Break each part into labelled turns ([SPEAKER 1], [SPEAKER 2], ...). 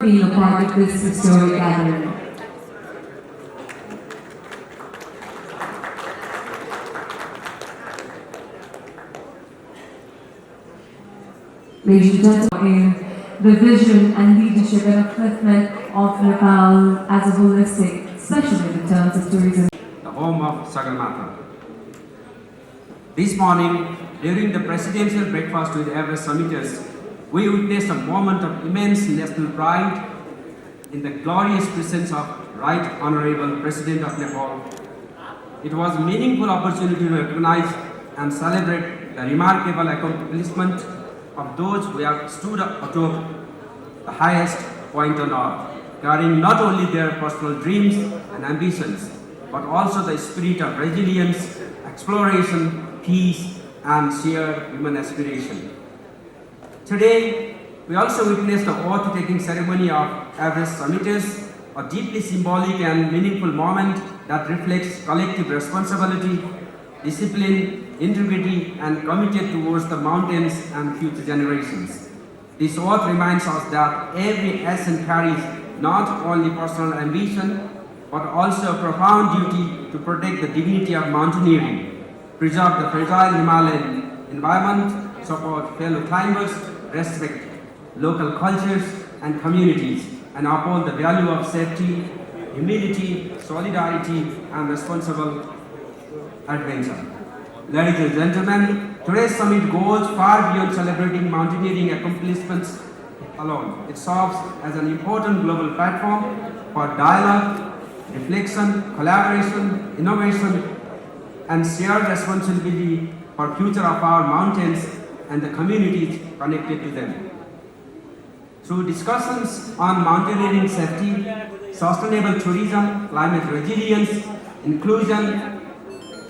[SPEAKER 1] being a part of this historic gathering. Ladies and gentlemen, the vision and leadership and upliftment of Nepal as a holistic, especially in terms of tourism.
[SPEAKER 2] The home of Sagarmatha. This morning, during the presidential breakfast with Everest summiteers, we witnessed a moment of immense national pride in the glorious presence of Right Honorable President of Nepal. It was a meaningful opportunity to recognize and celebrate the remarkable accomplishment of those who have stood up to the highest point on earth, carrying not only their personal dreams and ambitions, but also the spirit of resilience, exploration, peace, and shared human aspiration. Today, we also witnessed the oath-taking ceremony of Everest summiteers, a deeply symbolic and meaningful moment that reflects collective responsibility, discipline, integrity, and committed towards the mountains and future generations. This oath reminds us that every ascent carries not only personal ambition, but also a profound duty to protect the dignity of mountaineering, preserve the fragile Himalayan environment, support fellow climbers, respect local cultures and communities, and uphold the value of safety, humility, solidarity, and responsible adventure. Ladies and gentlemen, today's summit goes far beyond celebrating mountaineering accomplishments alone. It serves as an important global platform for dialogue, reflection, collaboration, innovation, and shared responsibility for the future of our mountains and the communities connected to them. Through discussions on mountaineering safety, sustainable tourism, climate resilience, inclusion,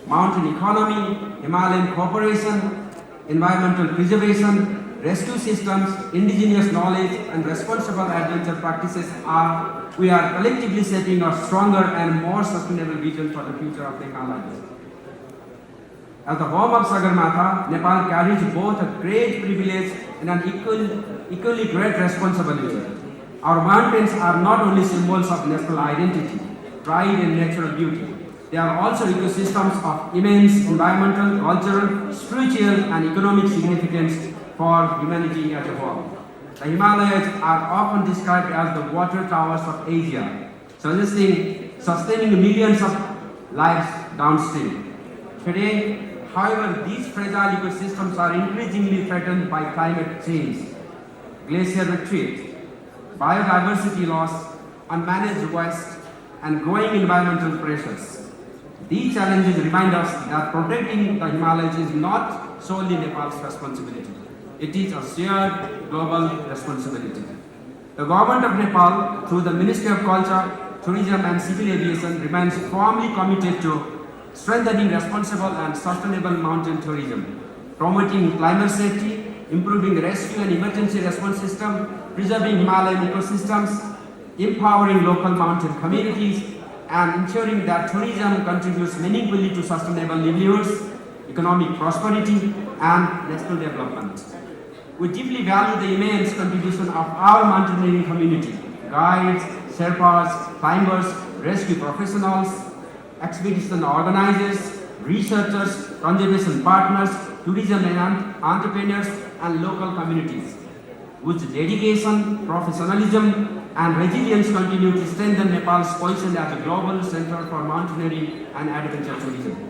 [SPEAKER 2] mountain economy, Himalayan cooperation, environmental preservation, rescue systems, indigenous knowledge, and responsible adventure practices we are collectively shaping a stronger and more sustainable vision for the future of the Himalayas. As the home of Sagarmatha, Nepal carries both a great privilege and an equally great responsibility. Our mountains are not only symbols of national identity, pride, and natural beauty. They are also ecosystems of immense environmental, cultural, spiritual, and economic significance for humanity as a whole. The Himalayas are often described as the water towers of Asia, sustaining millions of lives downstream. Today, however, these fragile ecosystems are increasingly threatened by climate change, glacier retreat, biodiversity loss, unmanaged waste, and growing environmental pressures. These challenges remind us that protecting the Himalayas is not solely Nepal's responsibility. It is a shared global responsibility. The government of Nepal, through the Ministry of Culture, Tourism and Civil Aviation, remains firmly committed to strengthening responsible and sustainable mountain tourism, promoting climate safety, improving rescue and emergency response system, preserving Himalayan ecosystems, empowering local mountain communities, and ensuring that tourism contributes meaningfully to sustainable livelihoods, economic prosperity, and national development. We deeply value the immense contribution of our mountaineering community, guides, Sherpas, climbers, rescue professionals, expedition organizers, researchers, conservation partners, tourism and entrepreneurs, and local communities, whose dedication, professionalism, and resilience continue to strengthen Nepal's position as a global center for mountaineering and adventure tourism.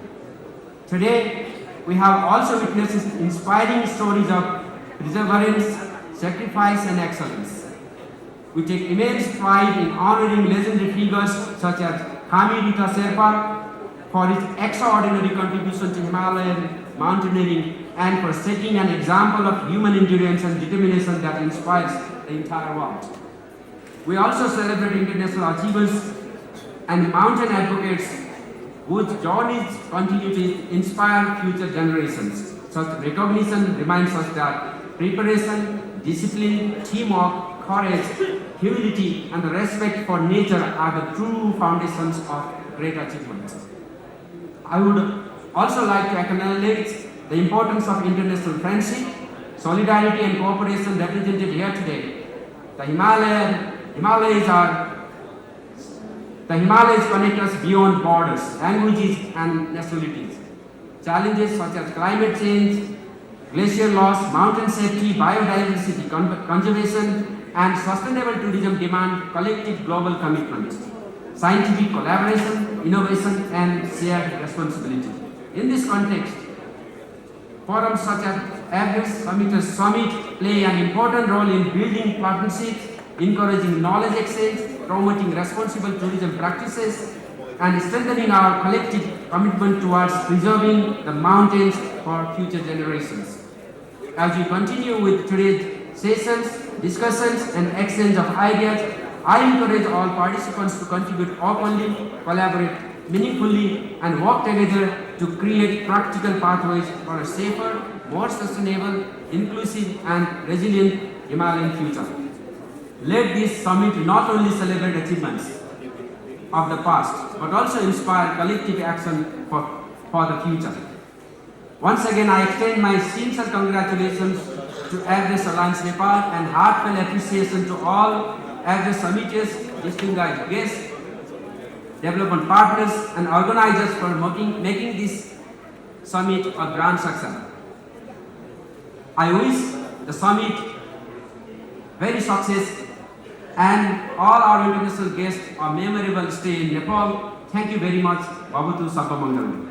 [SPEAKER 2] Today, we have also witnessed inspiring stories of perseverance, sacrifice, and excellence. We take immense pride in honoring legendary figures such as Khami Rita Sherpa for his extraordinary contribution to Himalayan mountaineering and for setting an example of human endurance and determination that inspires the entire world. We also celebrate international achievers and mountain advocates whose journeys continue to inspire future generations. Such recognition reminds us that preparation, discipline, teamwork, courage, humility, and respect for nature are the true foundations of great achievements. I would also like to acknowledge the importance of international friendship, solidarity, and cooperation represented here today. The Himalayan The Himalayas connect us beyond borders, languages, and nationalities. Challenges such as climate change, glacier loss, mountain safety, biodiversity conservation, and sustainable tourism demand collective global commitment, scientific collaboration, innovation, and shared responsibility. In this context, forums such as Everest Summit play an important role in building partnerships, encouraging knowledge exchange, promoting responsible tourism practices, and strengthening our collective commitment towards preserving the mountains for future generations. As we continue with today's sessions, discussions, and exchange of ideas, I encourage all participants to contribute openly, collaborate meaningfully, and work together to create practical pathways for a safer, more sustainable, inclusive, and resilient Himalayan future. Let this summit not only celebrate achievements of the past, but also inspire collective action for the future. Once again, I extend my sincere congratulations to Everest Alliance Nepal and heartfelt appreciation to all Everest summiteers, distinguished guests, development partners, and organizers for making this summit a grand success. I wish the summit very success and all our international guests a memorable stay in Nepal. Thank you very much. Bhavatu Sabha Mangalam.